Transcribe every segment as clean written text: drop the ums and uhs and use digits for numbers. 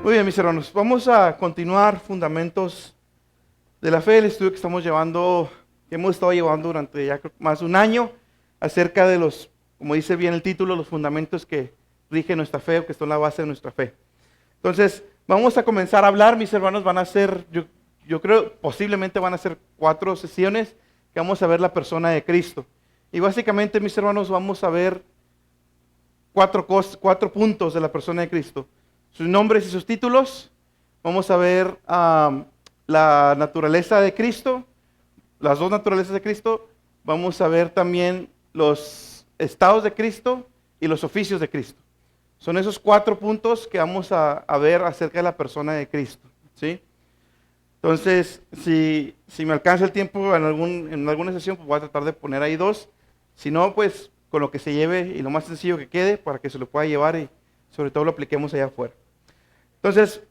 Muy bien, mis hermanos, vamos a continuar fundamentos de la fe, el estudio que hemos estado llevando durante ya más de un año, acerca de los, como dice bien el título, los fundamentos que rigen nuestra fe o que son la base de nuestra fe. Entonces, vamos a comenzar a hablar, mis hermanos, van a ser, yo creo, posiblemente van a ser 4 sesiones que vamos a ver la persona de Cristo. Y básicamente, mis hermanos, vamos a ver 4 puntos de la persona de Cristo. Sus nombres y sus títulos. Vamos a ver la naturaleza de Cristo, las 2 naturalezas de Cristo. Vamos a ver también los estados de Cristo y los oficios de Cristo. Son esos 4 puntos que vamos a ver acerca de la persona de Cristo, ¿sí? Entonces, si me alcanza el tiempo en alguna sesión, pues voy a tratar de poner ahí 2. Si no, pues con lo que se lleve y lo más sencillo que quede para que se lo pueda llevar y sobre todo lo apliquemos allá afuera. Entonces,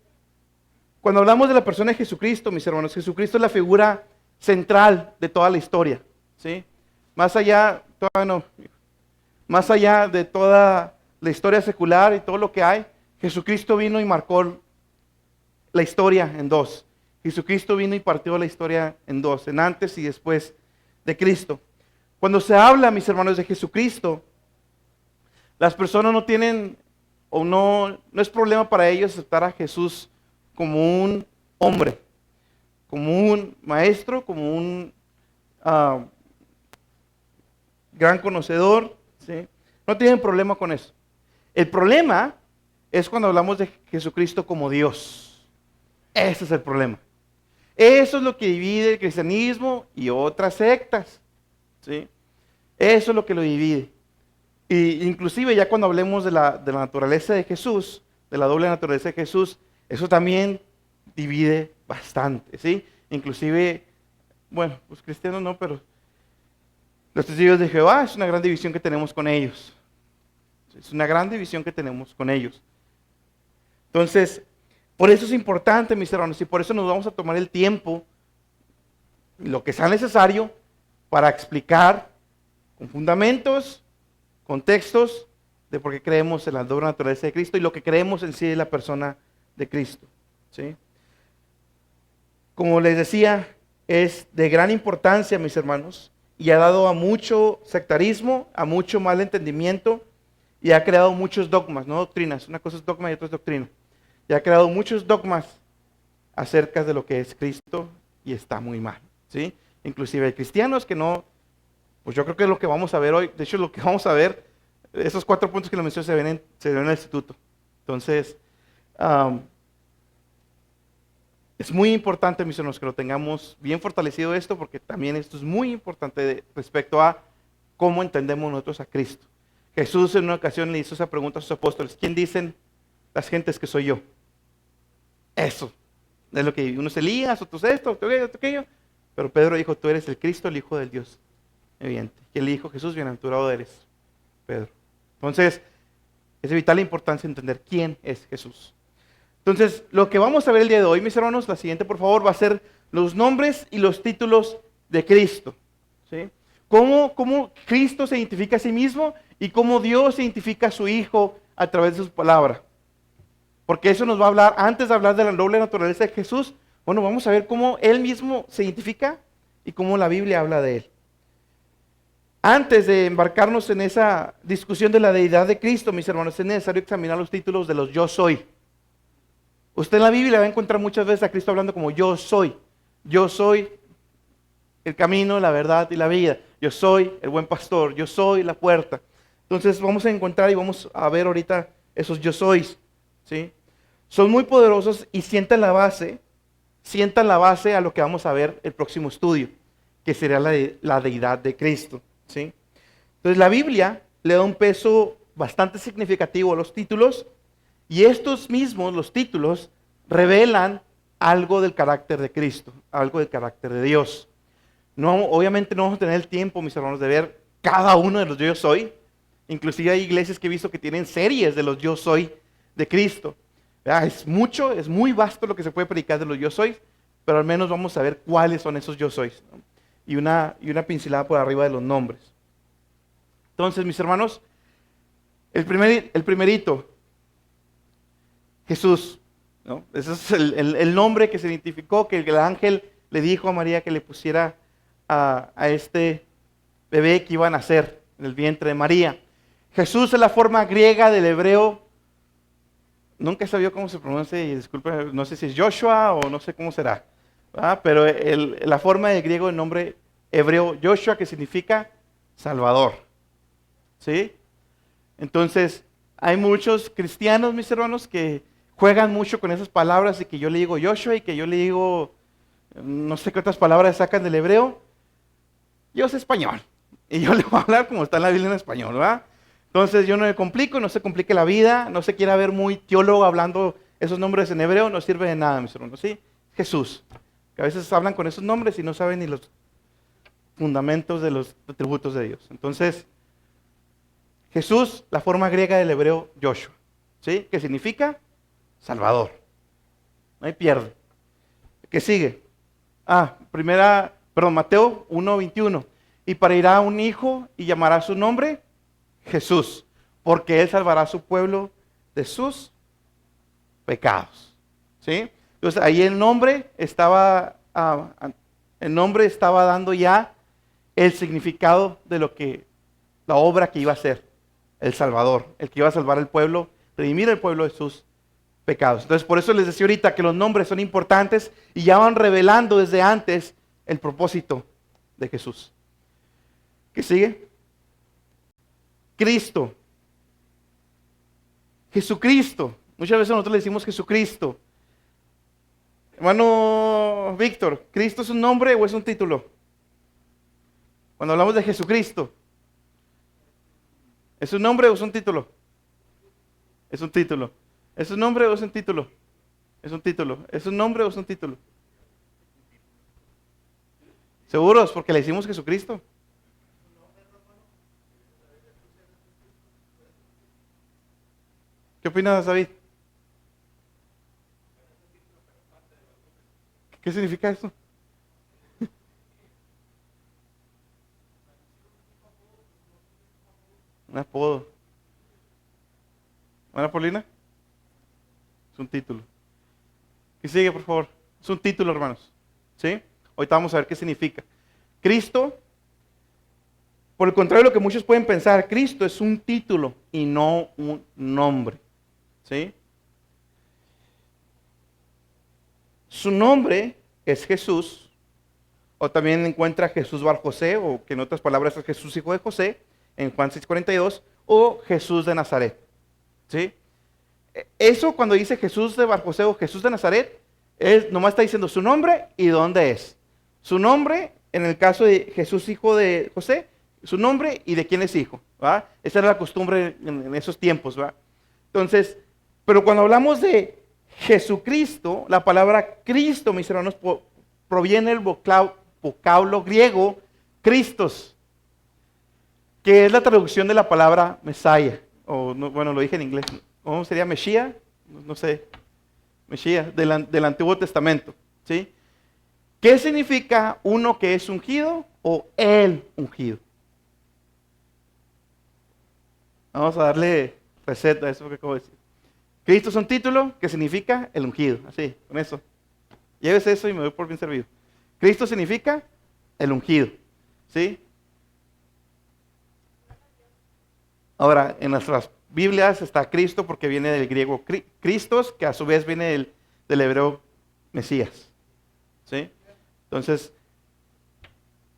cuando hablamos de la persona de Jesucristo, mis hermanos, Jesucristo es la figura central de toda la historia, ¿sí? Más allá de toda la historia secular y todo lo que hay, Jesucristo vino y marcó la historia en 2. Jesucristo vino y partió la historia en 2, en antes y después de Cristo. Cuando se habla, mis hermanos, de Jesucristo, las personas no tienen, o no es problema para ellos aceptar a Jesús como un hombre, como un maestro, como un gran conocedor, ¿sí? No tienen problema con eso. El problema es cuando hablamos de Jesucristo como Dios. Ese es el problema. Eso es lo que divide el cristianismo y otras sectas, ¿sí? Eso es lo que lo divide. Y inclusive ya cuando hablemos de la naturaleza de Jesús, de la doble naturaleza de Jesús, eso también divide bastante, ¿sí? Inclusive, bueno, los cristianos no, pero los testigos de Jehová es una gran división que tenemos con ellos. Es una gran división que tenemos con ellos. Entonces, por eso es importante, mis hermanos, y por eso nos vamos a tomar el tiempo, lo que sea necesario, para explicar con fundamentos, contextos de por qué creemos en la doble naturaleza de Cristo y lo que creemos en sí de la persona de Cristo, ¿sí? Como les decía, es de gran importancia, mis hermanos, y ha dado a mucho sectarismo, a mucho mal entendimiento y ha creado muchos dogmas, no doctrinas. Una cosa es dogma y otra es doctrina. Y ha creado muchos dogmas acerca de lo que es Cristo y está muy mal, ¿sí? Inclusive hay cristianos que no, pues yo creo que es lo que vamos a ver hoy. De hecho, lo que vamos a ver, esos 4 puntos que le mencioné se ven en el instituto. Entonces, es muy importante, mis hermanos, que lo tengamos bien fortalecido esto, porque también esto es muy importante respecto a cómo entendemos nosotros a Cristo. Jesús en una ocasión le hizo esa pregunta a sus apóstoles: ¿quién dicen las gentes que soy yo? Eso es lo que unos Elías, otros esto, otro aquello. Pero Pedro dijo: tú eres el Cristo, el Hijo del Dios evidente. Y él dijo: Jesús, bienaventurado eres, Pedro. Entonces, es de vital importancia entender quién es Jesús. Entonces, lo que vamos a ver el día de hoy, mis hermanos, la siguiente, por favor, va a ser los nombres y los títulos de Cristo, ¿sí? Cómo Cristo se identifica a sí mismo y cómo Dios se identifica a su Hijo a través de su palabra. Porque eso nos va a hablar, antes de hablar de la doble naturaleza de Jesús, bueno, vamos a ver cómo Él mismo se identifica y cómo la Biblia habla de Él. Antes de embarcarnos en esa discusión de la deidad de Cristo, mis hermanos, es necesario examinar los títulos de los yo soy. Usted en la Biblia va a encontrar muchas veces a Cristo hablando como yo soy. Yo soy el camino, la verdad y la vida. Yo soy el buen pastor. Yo soy la puerta. Entonces vamos a encontrar y vamos a ver ahorita esos yo sois, ¿sí? Son muy poderosos y sientan la base a lo que vamos a ver el próximo estudio, que será la deidad de Cristo, ¿sí? Entonces la Biblia le da un peso bastante significativo a los títulos. Y estos mismos, los títulos, revelan algo del carácter de Cristo, algo del carácter de Dios. No, obviamente no vamos a tener el tiempo, mis hermanos, de ver cada uno de los yo soy. Inclusive hay iglesias que he visto que tienen series de los yo soy de Cristo. Es muy vasto lo que se puede predicar de los yo soy, pero al menos vamos a ver cuáles son esos yo sois, ¿no? Y una pincelada por arriba de los nombres. Entonces, mis hermanos, el primerito, Jesús. ¿no? Ese es el nombre que se identificó, que el ángel le dijo a María que le pusiera a este bebé que iba a nacer en el vientre de María. Jesús es la forma griega del hebreo. Nunca he sabido cómo se pronuncia, y disculpen, no sé si es Joshua o no sé cómo será, ¿verdad? Pero la forma de griego del nombre hebreo Joshua, que significa Salvador. ¿Sí? Entonces, hay muchos cristianos, mis hermanos, que juegan mucho con esas palabras, y que yo le digo Joshua y que yo le digo, no sé qué otras palabras sacan del hebreo. Yo sé español y yo le voy a hablar como está en la Biblia en español, ¿verdad? Entonces yo no me complico, no se complique la vida, no se quiera ver muy teólogo hablando esos nombres en hebreo, no sirve de nada, mis hermanos, ¿sí? Jesús, que a veces hablan con esos nombres y no saben ni los fundamentos de los atributos de Dios. Entonces, Jesús, la forma griega del hebreo Joshua, ¿sí? Que significa Salvador. No hay pierde. ¿Qué sigue? Mateo 1:21. Y parirá un hijo y llamará su nombre Jesús, porque él salvará a su pueblo de sus pecados. ¿Sí? Entonces ahí el nombre estaba dando ya el significado de lo que la obra que iba a hacer el Salvador, el que iba a salvar al pueblo, redimir al pueblo de sus pecados. Entonces por eso les decía ahorita que los nombres son importantes y ya van revelando desde antes el propósito de Jesús. ¿Qué sigue? Cristo. Jesucristo. Muchas veces nosotros le decimos Jesucristo. Hermano Víctor, ¿Cristo es un nombre o es un título? Cuando hablamos de Jesucristo, ¿es un nombre o es un título? Es un título. ¿Es un nombre o es un título? Es un título. ¿Es un nombre o es un título? ¿Seguros? Porque le decimos Jesucristo. ¿Qué opinas, David? ¿Qué significa eso? Un apodo. ¿Ana Paulina? Es un título. ¿Qué sigue, por favor? Es un título, hermanos. ¿Sí? Ahorita vamos a ver qué significa. Cristo, por el contrario de lo que muchos pueden pensar, Cristo es un título y no un nombre. ¿Sí? Su nombre es Jesús, o también encuentra Jesús Bar José, o que en otras palabras es Jesús hijo de José, en Juan 6:42, o Jesús de Nazaret. ¿Sí? Eso cuando dice Jesús de Bar José o Jesús de Nazaret, nomás está diciendo su nombre y dónde es. Su nombre, en el caso de Jesús hijo de José, su nombre y de quién es hijo. ¿Va? Esa era la costumbre en esos tiempos. ¿Va? Entonces, pero cuando hablamos de Jesucristo, la palabra Cristo, mis hermanos, proviene del vocablo griego Christos, que es la traducción de la palabra Messiah, o bueno, lo dije en inglés, ¿cómo sería? Mesías, no sé, Mesías, del Antiguo Testamento, ¿sí? ¿Qué significa uno que es ungido o el ungido? Vamos a darle receta a eso que acabo de decir. Cristo es un título que significa el ungido, así, con eso. Llévese eso y me doy por bien servido. Cristo significa el ungido, ¿sí? Ahora, en nuestras Biblias está Cristo porque viene del griego Christos, que a su vez viene del hebreo Mesías, ¿sí? Entonces,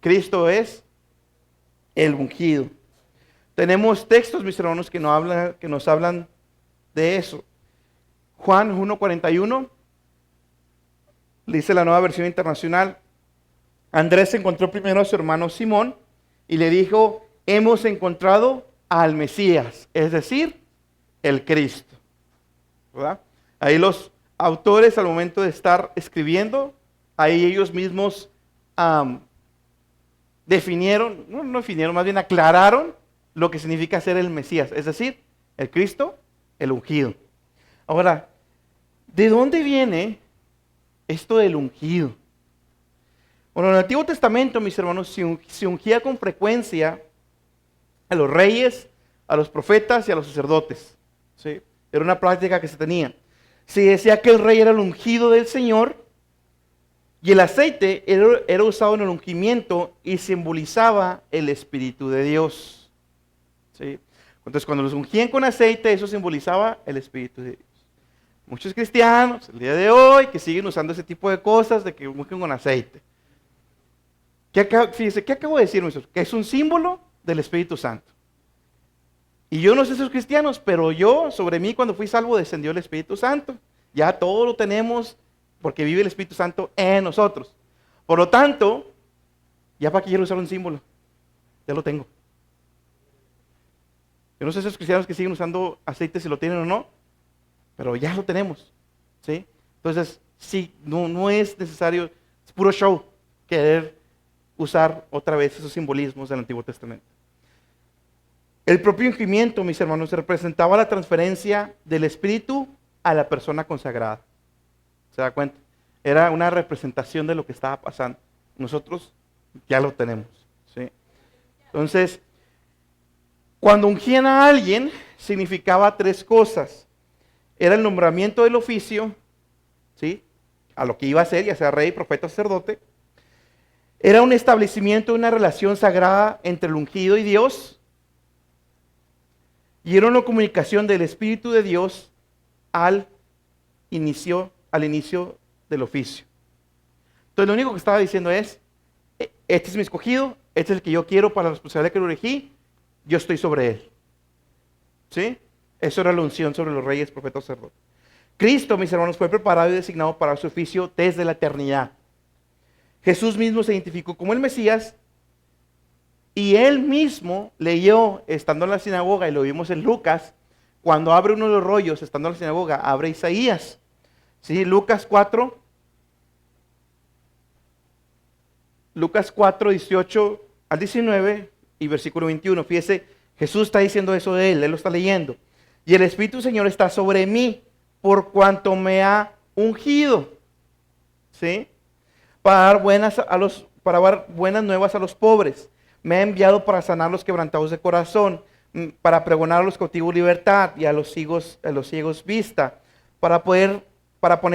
Cristo es el ungido. Tenemos textos, mis hermanos, que nos hablan de eso. Juan 1:41, dice la Nueva Versión Internacional: Andrés encontró primero a su hermano Simón y le dijo: hemos encontrado al Mesías, es decir, el Cristo. ¿Verdad? Ahí los autores, al momento de estar escribiendo, ahí ellos mismos definieron, no definieron, más bien aclararon lo que significa ser el Mesías, es decir, el Cristo, el ungido. Ahora, ¿de dónde viene esto del ungido? Bueno, en el Antiguo Testamento, mis hermanos, se ungía con frecuencia a los reyes, a los profetas y a los sacerdotes. ¿Sí? Era una práctica que se tenía. se decía que el rey era el ungido del Señor y el aceite era usado en el ungimiento y simbolizaba el Espíritu de Dios. ¿Sí? Entonces, cuando los ungían con aceite, eso simbolizaba el Espíritu de Dios. Muchos cristianos, el día de hoy, que siguen usando ese tipo de cosas, de que ungen con aceite. Fíjense, ¿qué acabo de decir, maestros? Que es un símbolo del Espíritu Santo. Y yo no sé esos cristianos, pero sobre mí, cuando fui salvo, descendió el Espíritu Santo. Ya todo lo tenemos porque vive el Espíritu Santo en nosotros. Por lo tanto, ¿ya para qué quiero usar un símbolo? Ya lo tengo. Yo no sé esos cristianos que siguen usando aceite si lo tienen o no, pero ya lo tenemos. ¿Sí? Entonces, sí, no es necesario, es puro show querer usar otra vez esos simbolismos del Antiguo Testamento. El propio ungimiento, mis hermanos, representaba la transferencia del Espíritu a la persona consagrada. ¿Se da cuenta? Era una representación de lo que estaba pasando. Nosotros ya lo tenemos. ¿Sí? Entonces, cuando ungían a alguien, significaba tres cosas. Era el nombramiento del oficio, ¿sí? A lo que iba a ser, ya sea rey, profeta, sacerdote. Era un establecimiento de una relación sagrada entre el ungido y Dios. Y era una comunicación del Espíritu de Dios al inicio del oficio. Entonces lo único que estaba diciendo es, este es mi escogido, este es el que yo quiero para la responsabilidad que lo elegí, yo estoy sobre él. ¿Sí? Eso era la unción sobre los reyes, profetas, sacerdotes. Cristo, mis hermanos, fue preparado y designado para su oficio desde la eternidad. Jesús mismo se identificó como el Mesías y él mismo leyó, estando en la sinagoga, y lo vimos en Lucas, cuando abre uno de los rollos, estando en la sinagoga, abre Isaías. ¿Sí? Lucas 4, 18 al 19 y versículo 21. Fíjese, Jesús está diciendo eso de él lo está leyendo. Y el Espíritu del Señor está sobre mí, por cuanto me ha ungido. ¿Sí? Para dar buenas nuevas a los pobres. Me ha enviado para sanar los quebrantados de corazón, para pregonar a los cautivos libertad y a los ciegos vista, para poner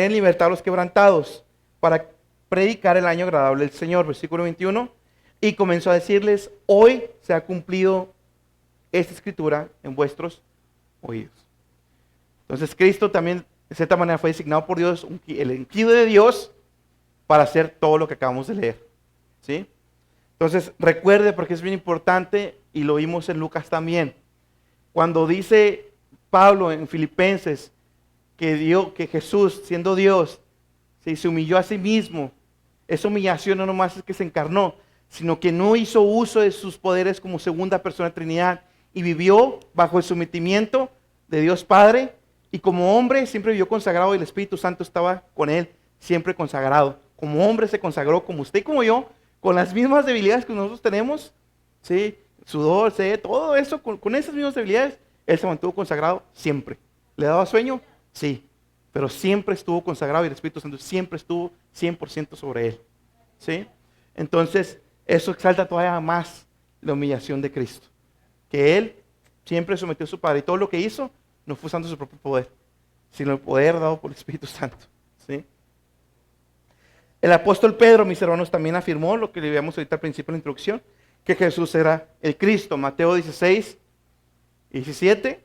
en libertad a los quebrantados, para predicar el año agradable del Señor. Versículo 21. Y comenzó a decirles, hoy se ha cumplido esta escritura en vuestros oídos. Entonces Cristo también, de cierta manera, fue designado por Dios, el ungido de Dios, para hacer todo lo que acabamos de leer. ¿Sí? Entonces, recuerde, porque es bien importante, y lo vimos en Lucas también, cuando dice Pablo en Filipenses que Jesús, siendo Dios, se humilló a sí mismo. Esa humillación no nomás es que se encarnó, sino que no hizo uso de sus poderes como segunda persona de Trinidad y vivió bajo el sometimiento de Dios Padre, y como hombre siempre vivió consagrado y el Espíritu Santo estaba con él, siempre consagrado. Como hombre se consagró como usted y como yo, con las mismas debilidades que nosotros tenemos, ¿sí? Sudor, sed, todo eso, con esas mismas debilidades, él se mantuvo consagrado siempre. ¿Le daba sueño? Sí, pero siempre estuvo consagrado y el Espíritu Santo siempre estuvo 100% sobre él. ¿Sí? Entonces, eso exalta todavía más la humillación de Cristo. Que él siempre sometió a su Padre y todo lo que hizo no fue usando su propio poder, sino el poder dado por el Espíritu Santo. ¿Sí? El apóstol Pedro, mis hermanos, también afirmó lo que le habíamos ahorita al principio en la introducción, que Jesús era el Cristo. Mateo 16, 17.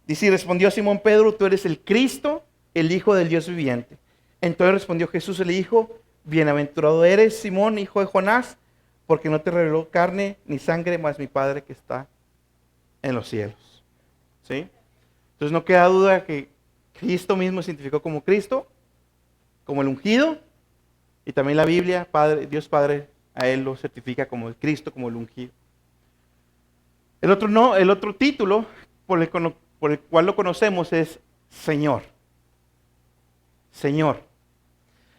Dice, y respondió Simón Pedro, tú eres el Cristo, el Hijo del Dios viviente. Entonces respondió Jesús y le dijo, bienaventurado eres, Simón, hijo de Jonás, porque no te reveló carne ni sangre, mas mi Padre que está en los cielos. ¿Sí? Entonces no queda duda que Cristo mismo se identificó como Cristo, como el ungido, y también la Biblia, Dios Padre, a él lo certifica como el Cristo, como el ungido. El otro título por el cual lo conocemos es Señor. Señor.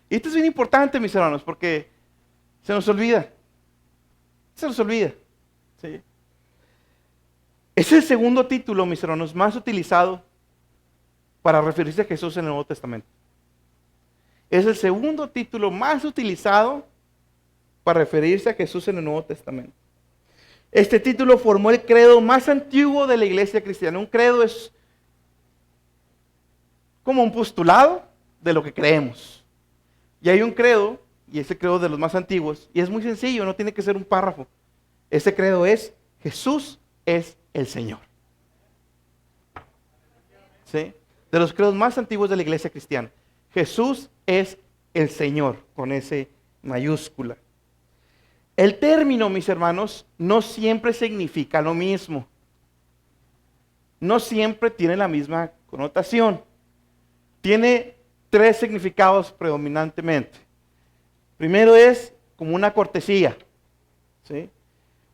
Y esto es bien importante, mis hermanos, porque se nos olvida. Se nos olvida. ¿Sí? Es el segundo título, mis hermanos, más utilizado para referirse a Jesús en el Nuevo Testamento. Es el segundo título más utilizado para referirse a Jesús en el Nuevo Testamento. Este título formó el credo más antiguo de la iglesia cristiana. Un credo es como un postulado de lo que creemos. Y hay un credo, y ese credo de los más antiguos, y es muy sencillo, no tiene que ser un párrafo. Ese credo es: Jesús es el Señor. ¿Sí? De los credos más antiguos de la iglesia cristiana. Jesús es el Señor, con ese mayúscula. El término, mis hermanos, no siempre significa lo mismo. No siempre tiene la misma connotación. Tiene tres significados predominantemente. Primero es como una cortesía. ¿Sí?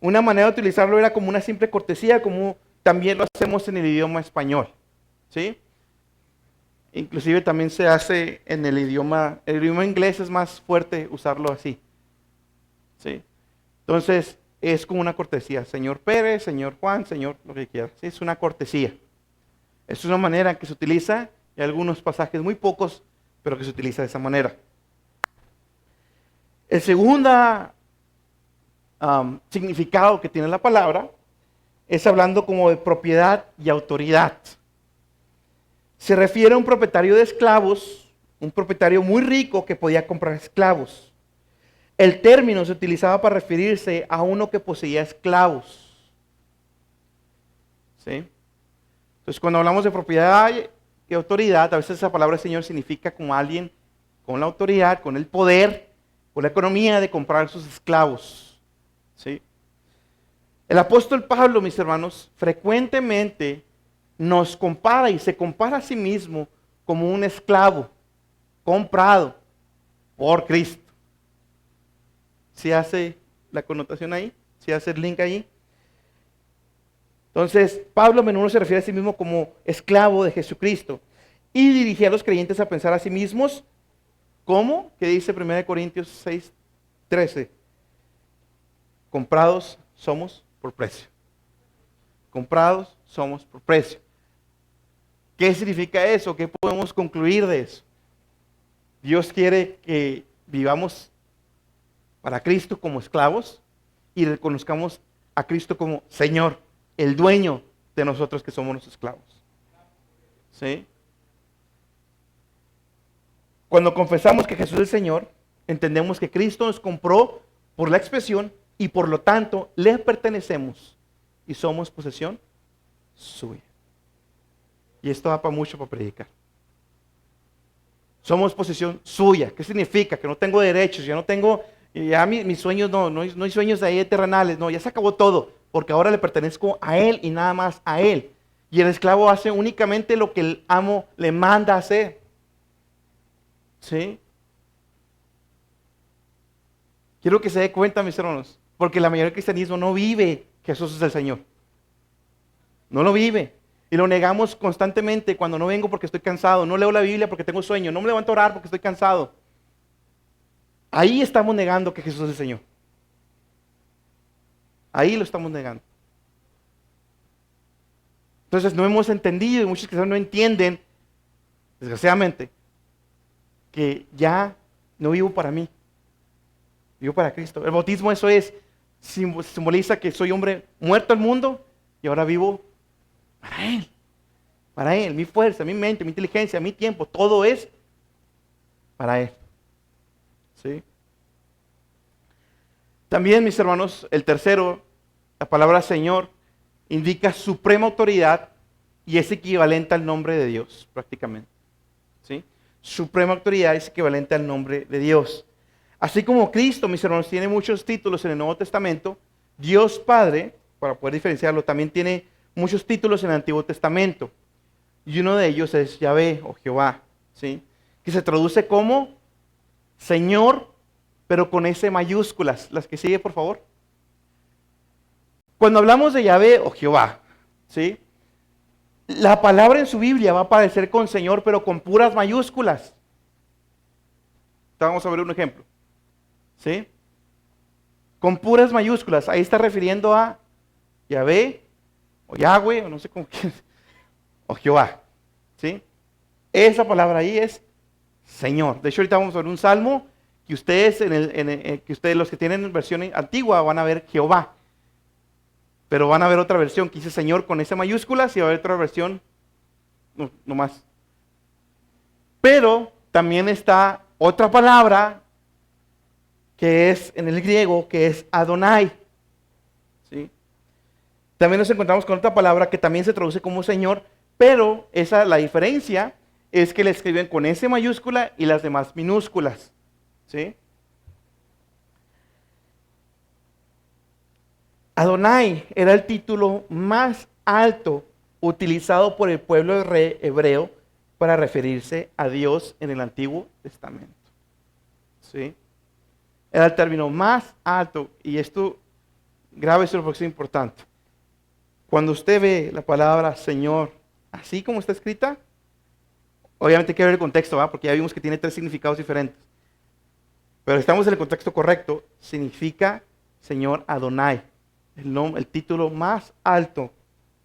Una manera de utilizarlo era como una simple cortesía, como también lo hacemos en el idioma español. ¿Sí? Inclusive también se hace en el idioma inglés, es más fuerte usarlo así. ¿Sí? Entonces, es como una cortesía. Señor Pérez, señor Juan, señor lo que quiera. ¿Sí? Es una cortesía. Es una manera en que se utiliza, y algunos pasajes, muy pocos, pero que se utiliza de esa manera. El segundo significado que tiene la palabra es hablando como de propiedad y autoridad. Se refiere a un propietario de esclavos, un propietario muy rico que podía comprar esclavos. El término se utilizaba para referirse a uno que poseía esclavos. ¿Sí? Entonces, cuando hablamos de propiedad y autoridad, a veces esa palabra Señor significa como alguien con la autoridad, con el poder, con la economía de comprar sus esclavos. ¿Sí? El apóstol Pablo, mis hermanos, frecuentemente nos compara y se compara a sí mismo como un esclavo comprado por Cristo. ¿Sí hace la connotación ahí? ¿Sí hace el link ahí? Entonces, Pablo a menudo se refiere a sí mismo como esclavo de Jesucristo y dirigía a los creyentes a pensar a sí mismos como, ¿qué dice 1 Corintios 6:13? Comprados somos por precio. Comprados somos por precio. ¿Qué significa eso? ¿Qué podemos concluir de eso? Dios quiere que vivamos para Cristo como esclavos y reconozcamos a Cristo como Señor, el dueño de nosotros que somos los esclavos. ¿Sí? Cuando confesamos que Jesús es el Señor, entendemos que Cristo nos compró por la expresión y por lo tanto le pertenecemos y somos posesión suya. Y esto da para mucho para predicar. Somos posesión suya. ¿Qué significa? Que no tengo derechos, ya no tengo, ya mis sueños no hay sueños de ahí terrenales, no, ya se acabó todo, porque ahora le pertenezco a Él y nada más a Él. Y el esclavo hace únicamente lo que el amo le manda a hacer. ¿Sí? Quiero que se dé cuenta, mis hermanos, porque la mayoría del cristianismo no vive que Jesús es el Señor. No lo vive. Y lo negamos constantemente cuando no vengo porque estoy cansado, no leo la Biblia porque tengo sueño, no me levanto a orar porque estoy cansado. Ahí estamos negando que Jesús es el Señor. Ahí lo estamos negando. Entonces no hemos entendido y muchos cristianos no entienden, desgraciadamente, que ya no vivo para mí, vivo para Cristo. El bautismo eso es, simboliza que soy hombre muerto al mundo y ahora vivo para Él, mi fuerza, mi mente, mi inteligencia, mi tiempo, todo es para Él. ¿Sí? También, mis hermanos, el tercero, la palabra Señor, indica suprema autoridad y es equivalente al nombre de Dios, prácticamente. ¿Sí? Suprema autoridad es equivalente al nombre de Dios. Así como Cristo, mis hermanos, tiene muchos títulos en el Nuevo Testamento, Dios Padre, para poder diferenciarlo, también tiene muchos títulos en el Antiguo Testamento. Y uno de ellos es Yahvé o Jehová, ¿sí? Que se traduce como Señor, pero con S mayúsculas. Las que sigue, por favor. Cuando hablamos de Yahvé o Jehová, ¿sí? La palabra en su Biblia va a aparecer con Señor, pero con puras mayúsculas. Vamos a ver un ejemplo. ¿Sí? Con puras mayúsculas. Ahí está refiriendo a Yahvé, o Yahweh, o no sé cómo que, o Jehová. ¿Sí? Esa palabra ahí es Señor. De hecho, ahorita vamos a ver un salmo que ustedes, los que tienen versión antigua, van a ver Jehová. Pero van a ver otra versión que dice Señor con esa mayúsculas y va a haber otra versión, no más, Pero también está otra palabra que es en el griego, que es Adonai. ¿Sí? También nos encontramos con otra palabra que también se traduce como Señor, pero la diferencia es que le escriben con S mayúscula y las demás minúsculas. ¿Sí? Adonai era el título más alto utilizado por el pueblo hebreo para referirse a Dios en el Antiguo Testamento. ¿Sí? Era el término más alto, y esto, grave eso porque es importante. Cuando usted ve la palabra Señor, así como está escrita, obviamente hay que ver el contexto, ¿va? Porque ya vimos que tiene 3 significados diferentes. Pero estamos en el contexto correcto, significa Señor Adonai, el título más alto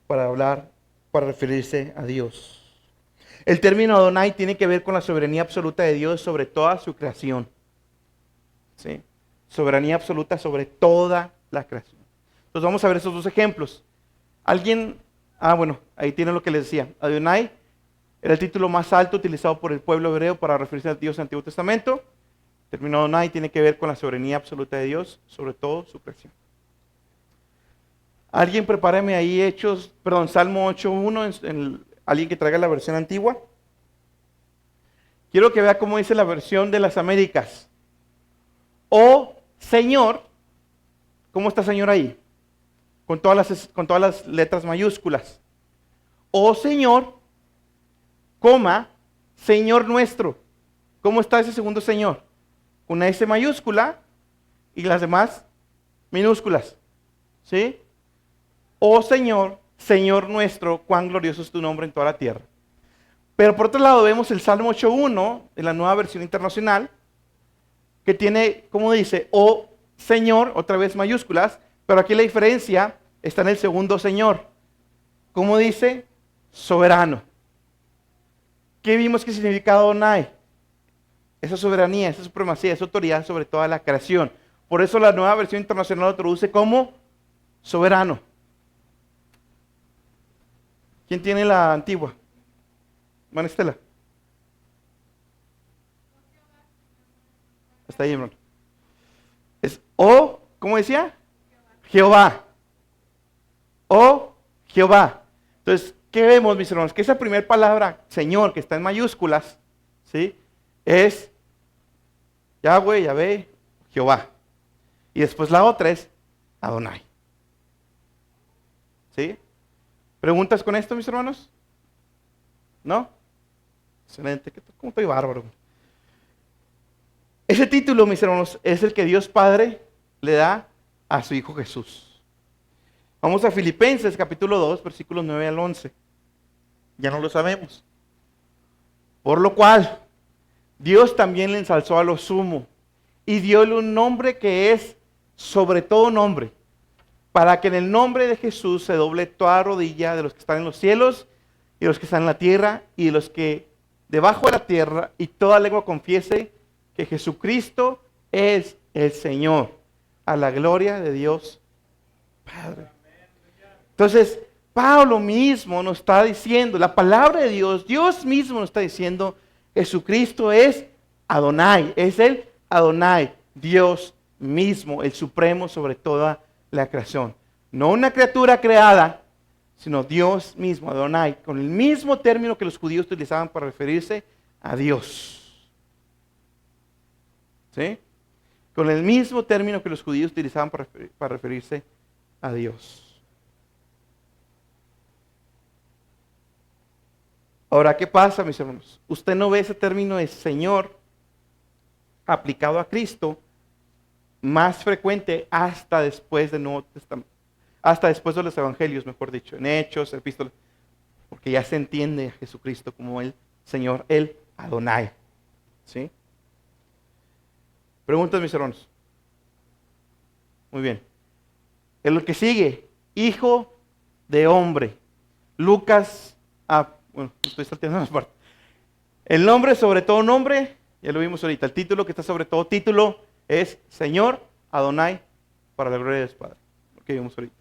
para hablar, para referirse a Dios. El término Adonai tiene que ver con la soberanía absoluta de Dios sobre toda su creación. ¿Sí? Soberanía absoluta sobre toda la creación. Entonces vamos a ver esos 2 ejemplos. Bueno, ahí tiene lo que les decía. Adonai era el título más alto utilizado por el pueblo hebreo para referirse a Dios en el Antiguo Testamento. El término Adonai tiene que ver con la soberanía absoluta de Dios sobre todo su creación. Alguien prepáreme ahí Salmo 8.1, alguien que traiga la versión antigua. Quiero que vea cómo dice la versión de las Américas. Oh Señor, ¿cómo está Señor ahí? Con todas las letras mayúsculas. Oh Señor, Señor nuestro. ¿Cómo está ese segundo Señor? Una S mayúscula y las demás minúsculas. ¿Sí? Oh Señor, Señor nuestro, cuán glorioso es tu nombre en toda la tierra. Pero por otro lado vemos el Salmo 8.1 de la Nueva Versión Internacional, que tiene, como dice, oh Señor, otra vez mayúsculas, pero aquí la diferencia está en el segundo Señor. ¿Cómo dice? Soberano. ¿Qué vimos que significa Adonai? Esa soberanía, esa supremacía, esa autoridad sobre toda la creación. Por eso la Nueva Versión Internacional lo traduce como soberano. ¿Quién tiene la antigua? Hermana Estela. Hasta ahí, hermano. ¿Cómo decía? Jehová. Oh, Jehová. Entonces, ¿qué vemos, mis hermanos? Que esa primera palabra, Señor, que está en mayúsculas, ¿sí? Es Yahweh, Yahvé, Jehová. Y después la otra es Adonai. ¿Sí? ¿Preguntas con esto, mis hermanos? ¿No? Excelente. ¿Cómo estoy bárbaro? Ese título, mis hermanos, es el que Dios Padre le da a su Hijo Jesús. Vamos a Filipenses capítulo 2, versículos 9 al 11. Ya no lo sabemos. Por lo cual, Dios también le ensalzó a lo sumo y dióle un nombre que es sobre todo nombre, para que en el nombre de Jesús se doble toda rodilla de los que están en los cielos y de los que están en la tierra y de los que debajo de la tierra, y toda lengua confiese que Jesucristo es el Señor, a la gloria de Dios Padre. Entonces, Pablo mismo nos está diciendo, la palabra de Dios, Dios mismo nos está diciendo, Jesucristo es Adonai, es el Adonai, Dios mismo, el supremo sobre toda la creación. No una criatura creada, sino Dios mismo, Adonai, con el mismo término que los judíos utilizaban para referirse a Dios. ¿Sí? Con el mismo término que los judíos utilizaban para referirse a Dios. Ahora, ¿qué pasa, mis hermanos? Usted no ve ese término de Señor aplicado a Cristo más frecuente hasta después del Nuevo Testamento, hasta después de los evangelios, mejor dicho, en Hechos, Epístolas, porque ya se entiende a Jesucristo como el Señor, el Adonai. ¿Sí? Preguntas, mis hermanos. Muy bien. En lo que sigue, Hijo de hombre. Lucas, estoy salteando unas partes. El nombre sobre todo nombre, ya lo vimos ahorita. El título que está sobre todo título es Señor Adonai para la gloria de Dios Padre. Lo que vimos ahorita.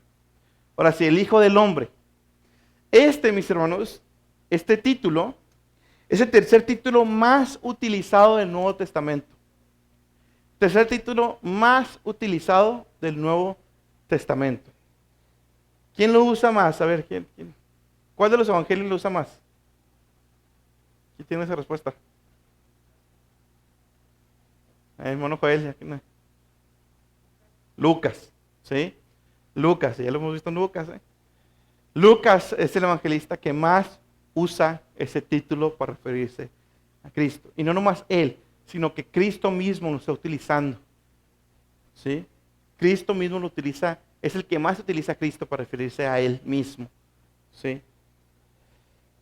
Ahora sí, el Hijo del hombre. Mis hermanos, este título Es el tercer título más utilizado del Nuevo Testamento. Tercer título más utilizado del Nuevo Testamento. ¿Quién lo usa más? A ver, ¿quién? ¿Cuál de los evangelios lo usa más? ¿Quién tiene esa respuesta? El hermano Joel. Aquí no. Lucas, ¿sí? Lucas, ya lo hemos visto en Lucas. Lucas es el evangelista que más usa ese título para referirse a Cristo. Y no nomás él, sino que Cristo mismo lo está utilizando. ¿Sí? Cristo mismo lo utiliza, es el que más utiliza a Cristo para referirse a él mismo. ¿Sí?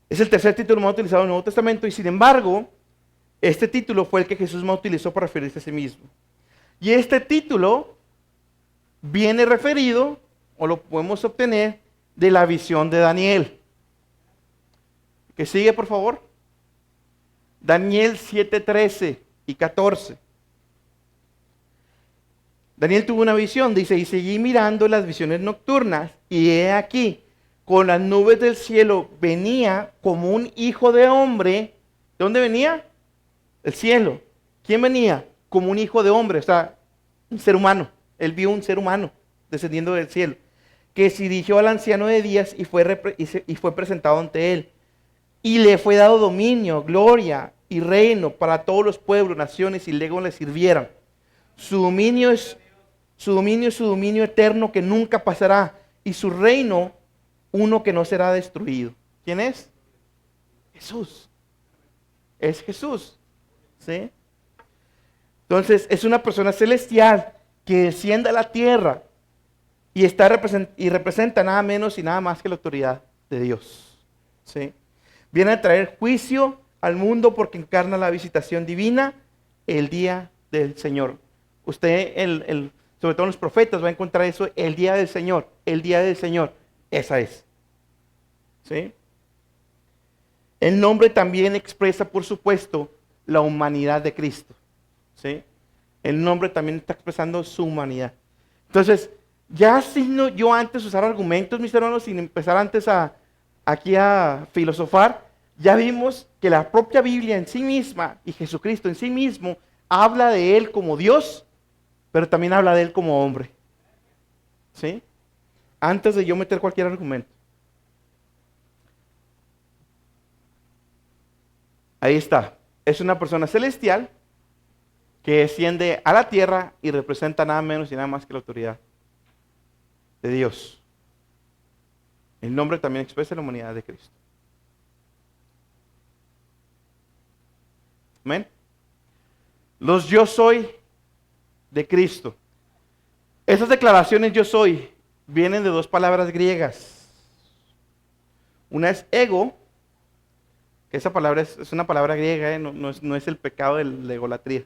Es el tercer título más utilizado en el Nuevo Testamento y sin embargo, este título fue el que Jesús más utilizó para referirse a sí mismo. Y este título viene referido, o lo podemos obtener, de la visión de Daniel. Que sigue, por favor. Daniel 7:13 y 14. Daniel tuvo una visión, dice, y seguí mirando las visiones nocturnas, y he aquí, con las nubes del cielo venía como un hijo de hombre. ¿De dónde venía? Del cielo. ¿Quién venía? Como un hijo de hombre, o sea, un ser humano. Él vio un ser humano descendiendo del cielo, que se dirigió al anciano de días y fue presentado ante él. Y le fue dado dominio, gloria y reino para todos los pueblos, naciones y legos le sirvieran. Su dominio es su dominio eterno que nunca pasará, y su reino uno que no será destruido. ¿Quién es? Jesús. Es Jesús. ¿Sí? Entonces es una persona celestial que desciende a la tierra y representa nada menos y nada más que la autoridad de Dios. ¿Sí? Viene a traer juicio al mundo porque encarna la visitación divina, el día del Señor. Usted, sobre todo en los profetas, va a encontrar eso, el día del Señor, el día del Señor. Esa es. ¿Sí? El nombre también expresa, por supuesto, la humanidad de Cristo. ¿Sí? El nombre también está expresando su humanidad. Entonces, ya sin yo antes usar argumentos, mis hermanos, sin empezar antes aquí a filosofar, ya vimos que la propia Biblia en sí misma y Jesucristo en sí mismo habla de Él como Dios, pero también habla de Él como hombre. ¿Sí? Antes de yo meter cualquier argumento. Ahí está. Es una persona celestial que desciende a la tierra y representa nada menos y nada más que la autoridad de Dios. El nombre también expresa la humanidad de Cristo. Amén. Los yo soy de Cristo. Esas declaraciones yo soy vienen de dos palabras griegas. Una es ego, que esa palabra es una palabra griega, no es el pecado de la egolatría.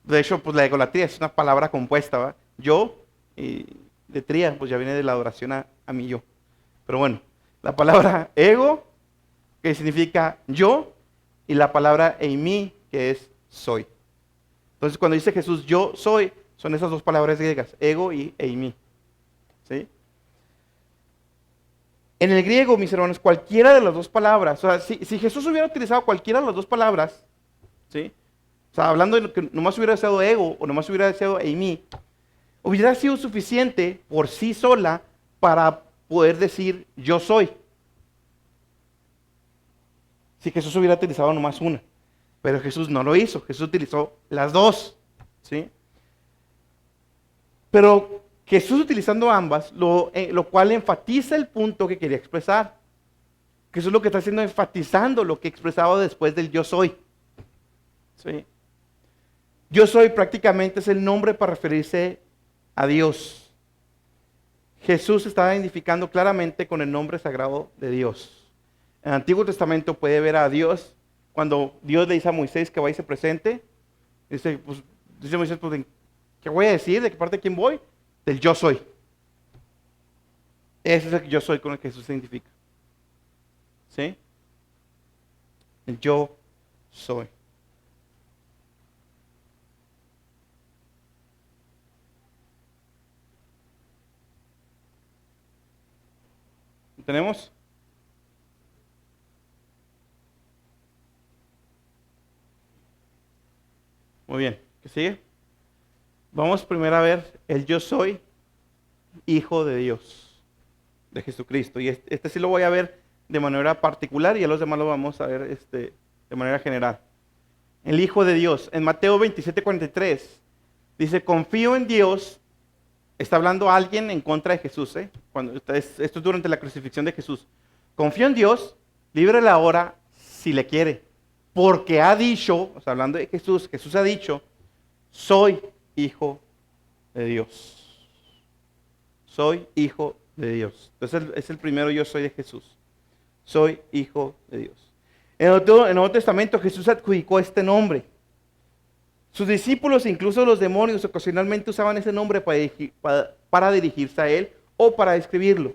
De hecho, pues la egolatría es una palabra compuesta, ¿va? Yo y de tría, pues ya viene de la adoración a mi yo. Pero bueno, la palabra ego, que significa yo, y la palabra eimi, que es soy. Entonces, cuando dice Jesús, yo soy, son esas dos palabras griegas, ego y eimi. ¿Sí? En el griego, mis hermanos, cualquiera de las dos palabras, o sea, si Jesús hubiera utilizado cualquiera de las dos palabras, ¿sí? O sea, hablando de que nomás hubiera sido ego o nomás hubiera sido eimi, hubiera sido suficiente por sí sola para poder decir yo soy. Si Jesús hubiera utilizado nomás una. Pero Jesús no lo hizo, Jesús utilizó las dos. ¿Sí? Pero Jesús utilizando ambas, lo cual enfatiza el punto que quería expresar. Jesús lo que está haciendo es enfatizando lo que expresaba después del yo soy. ¿Sí? Yo soy prácticamente es el nombre para referirse a Dios. Jesús estaba identificando claramente con el nombre sagrado de Dios. En el Antiguo Testamento puede ver a Dios cuando Dios le dice a Moisés que vaya y se presente. Dice Moisés, pues, ¿qué voy a decir? ¿De qué parte de quién voy? Del yo soy. Ese es el yo soy con el que Jesús se identifica. ¿Sí? El yo soy. ¿Lo tenemos? Muy bien. ¿Qué sigue? Vamos primero a ver el yo soy hijo de Dios, de Jesucristo. Y este sí lo voy a ver de manera particular y a los demás lo vamos a ver de manera general. El Hijo de Dios. En Mateo 27:43 dice, confío en Dios. Está hablando alguien en contra de Jesús. Esto es durante la crucifixión de Jesús. Confío en Dios, líbrele ahora si le quiere. Porque ha dicho, o sea, hablando de Jesús, Jesús ha dicho, soy hijo de Dios. Soy hijo de Dios. Entonces es el primero yo soy de Jesús. Soy hijo de Dios. En el Nuevo Testamento Jesús adjudicó este nombre. Sus discípulos, incluso los demonios, ocasionalmente usaban ese nombre para dirigirse a él o para describirlo.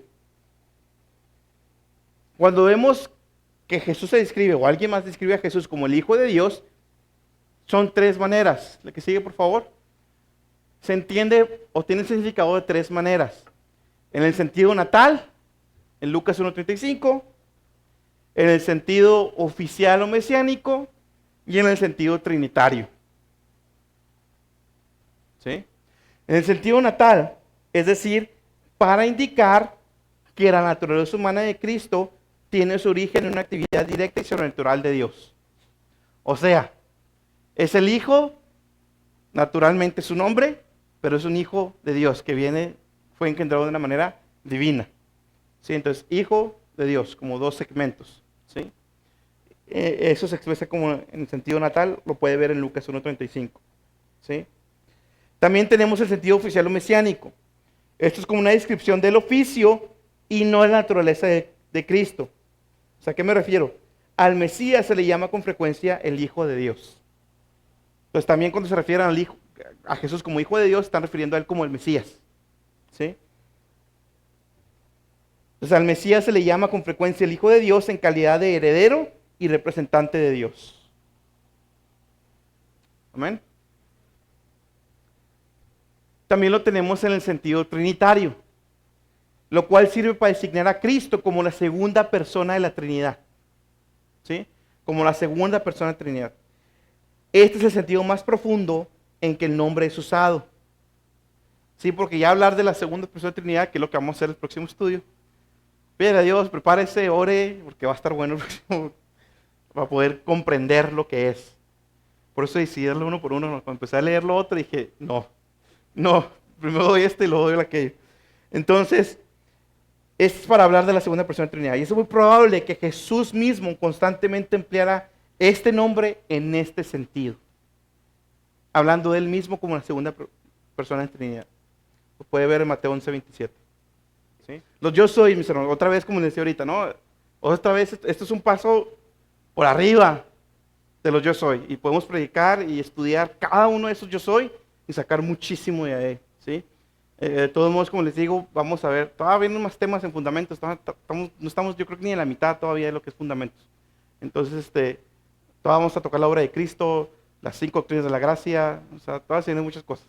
Cuando vemos que Jesús se describe o alguien más describe a Jesús como el Hijo de Dios, son tres maneras. La que sigue, por favor. Se entiende o tiene significado de tres maneras. En el sentido natal, en Lucas 1:35, en el sentido oficial o mesiánico y en el sentido trinitario. ¿Sí? En el sentido natal, es decir, para indicar que la naturaleza humana de Cristo tiene su origen en una actividad directa y sobrenatural de Dios. O sea, es el Hijo, naturalmente su nombre, pero es un Hijo de Dios que fue engendrado de una manera divina. ¿Sí? Entonces, Hijo de Dios, como dos segmentos. ¿Sí? Eso se expresa como en el sentido natal, lo puede ver en Lucas 1:35. ¿Sí? También tenemos el sentido oficial o mesiánico. Esto es como una descripción del oficio y no de la naturaleza de Cristo. O sea, ¿a qué me refiero? Al Mesías se le llama con frecuencia el Hijo de Dios. Entonces también cuando se refieren a Jesús como Hijo de Dios, están refiriendo a él como el Mesías. ¿Sí? Entonces al Mesías se le llama con frecuencia el Hijo de Dios en calidad de heredero y representante de Dios. Amén. También lo tenemos en el sentido trinitario, lo cual sirve para designar a Cristo como la segunda persona de la Trinidad. ¿Sí? Como la segunda persona de la Trinidad. Este es el sentido más profundo en que el nombre es usado. Sí, porque ya hablar de la segunda persona de la Trinidad, que es lo que vamos a hacer en el próximo estudio. Pídele a Dios, prepárese, ore, porque va a estar bueno el próximo, para poder comprender lo que es. Por eso decidí darle uno por uno. Cuando empecé a leer lo otro, dije, no, primero doy este y luego doy aquello. Entonces, es para hablar de la segunda persona de la Trinidad. Y es muy probable que Jesús mismo constantemente empleara este nombre en este sentido. Hablando de él mismo como la segunda persona de la Trinidad. Lo puede ver en Mateo 11:27. ¿Sí? Los yo soy, mis hermanos, otra vez como les decía ahorita, ¿no? Otra vez, esto es un paso por arriba de los yo soy. Y podemos predicar y estudiar cada uno de esos yo soy y sacar muchísimo de ahí. ¿Sí? De todos modos, como les digo, vamos a ver, todavía vienen más temas en fundamentos, no estamos yo creo que ni en la mitad todavía de lo que es fundamentos. Entonces, todavía vamos a tocar la obra de Cristo, las 5 doctrinas de la gracia, o sea, todavía se vienen muchas cosas.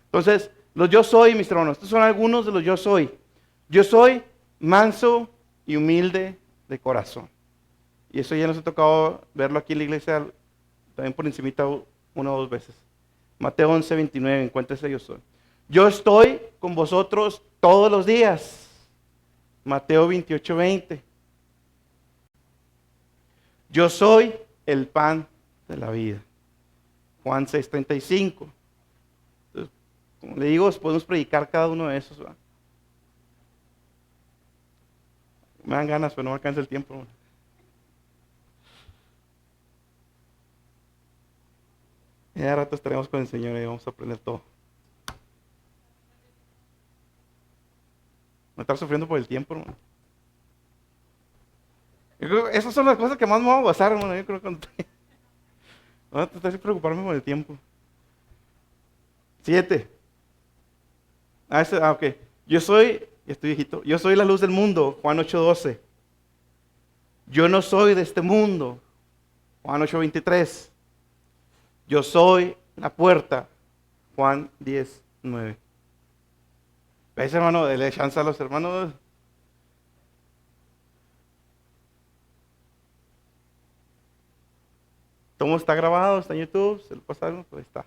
Entonces, los yo soy, mis hermanos, estos son algunos de los yo soy. Yo soy manso y humilde de corazón. Y eso ya nos ha tocado verlo aquí en la iglesia, también por encimita 1 o 2 veces. Mateo 11:29, encuéntrese yo soy. Yo estoy con vosotros todos los días. Mateo 28:20. Yo soy el pan de la vida. Juan 6:35. Como le digo, podemos predicar cada uno de esos. ¿Va? Me dan ganas, pero no me alcanza el tiempo. Ya de rato estaremos con el Señor y vamos a aprender todo. Me estar sufriendo por el tiempo, hermano. Yo creo que esas son las cosas que más me van a gozar, hermano. Yo creo que no te estás preocuparme por el tiempo. 7. Ok. Ya estoy viejito. Yo soy la luz del mundo, Juan 8:12. Yo no soy de este mundo, Juan 8:23. Yo soy la puerta, Juan 10:9. ¿Ves, hermano? Dele chance a los hermanos. Todo está grabado, está en YouTube, se lo pasaron, pues está.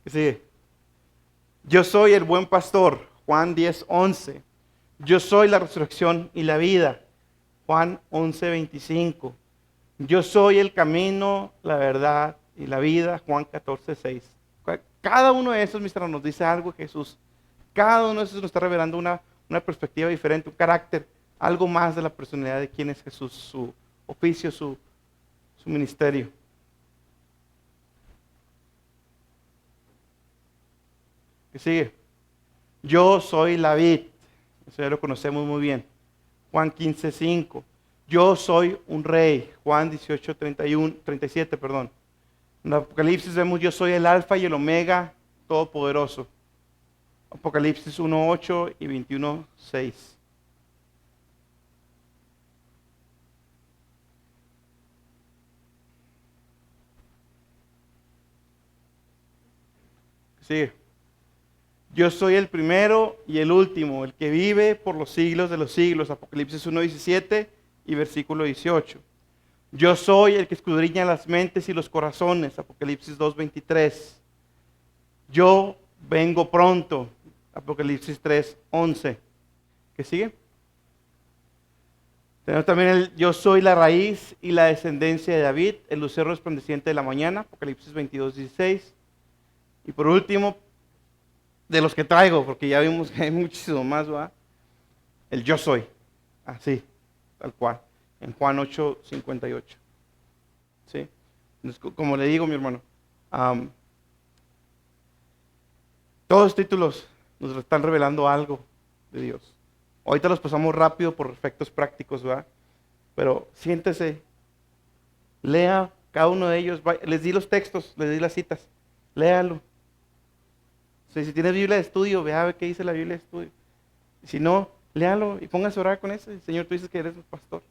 ¿Qué sigue? Yo soy el buen pastor, Juan 10:11. Yo soy la resurrección y la vida, Juan 11:25. Yo soy el camino, la verdad y la vida, Juan 14:6. Cada uno de esos, mis hermanos, nos dice algo de Jesús. Cada uno de esos nos está revelando una perspectiva diferente, un carácter, algo más de la personalidad de quién es Jesús, su oficio, su ministerio. ¿Qué sigue? Yo soy la vid. Eso ya lo conocemos muy bien. Juan 15:5. Yo soy un rey. Juan 18:37, perdón. En Apocalipsis vemos yo soy el alfa y el omega, todopoderoso. Apocalipsis 1:8 y 21:6. Sigue. Yo soy el primero y el último, el que vive por los siglos de los siglos. Apocalipsis 1:17 y versículo 18. Yo soy el que escudriña las mentes y los corazones. Apocalipsis 2:23. Yo vengo pronto. Apocalipsis 3:11. ¿Qué sigue? Tenemos también el yo soy la raíz y la descendencia de David, el lucero resplandeciente de la mañana. Apocalipsis 22:16. Y por último, de los que traigo, porque ya vimos que hay muchísimo más, ¿va? El yo soy, así, tal cual, en Juan 8:58. ¿Sí? Entonces, como le digo, mi hermano, todos los títulos nos están revelando algo de Dios. Ahorita los pasamos rápido por efectos prácticos, ¿verdad? Pero siéntese, lea cada uno de ellos, les di los textos, les di las citas, léalo. Si tienes Biblia de estudio, ve a ver qué dice la Biblia de estudio. Si no, léalo y póngase a orar con eso. Señor, tú dices que eres un pastor.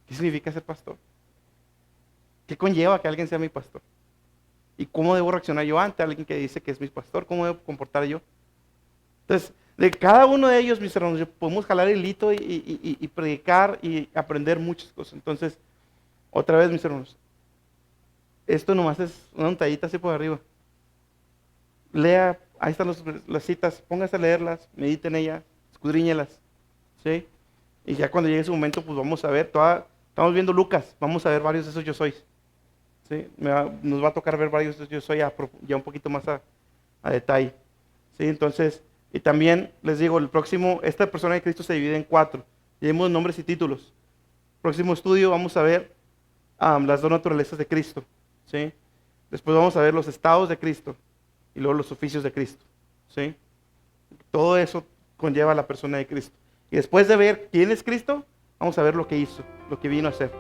¿Qué significa ser pastor? ¿Qué conlleva que alguien sea mi pastor? ¿Y cómo debo reaccionar yo ante alguien que dice que es mi pastor? ¿Cómo debo comportar yo? Entonces, de cada uno de ellos, mis hermanos, podemos jalar el hito y predicar y aprender muchas cosas. Entonces, otra vez, mis hermanos, esto nomás es una untadita así por arriba. Lea, ahí están las citas, póngase a leerlas, medite en ellas, escudriñelas, ¿sí? Y ya cuando llegue ese momento, pues vamos a ver, estamos viendo Lucas, vamos a ver varios de esos yo sois, ¿sí? Nos va a tocar ver varios de esos yo soy ya un poquito más a detalle, ¿sí? Entonces, y también les digo, esta persona de Cristo se divide en 4, llevemos nombres y títulos. Próximo estudio vamos a ver las 2 naturalezas de Cristo, ¿sí? Después vamos a ver los estados de Cristo. Y luego los oficios de Cristo, ¿sí? Todo eso conlleva a la persona de Cristo. Y después de ver quién es Cristo, vamos a ver lo que hizo, lo que vino a hacer.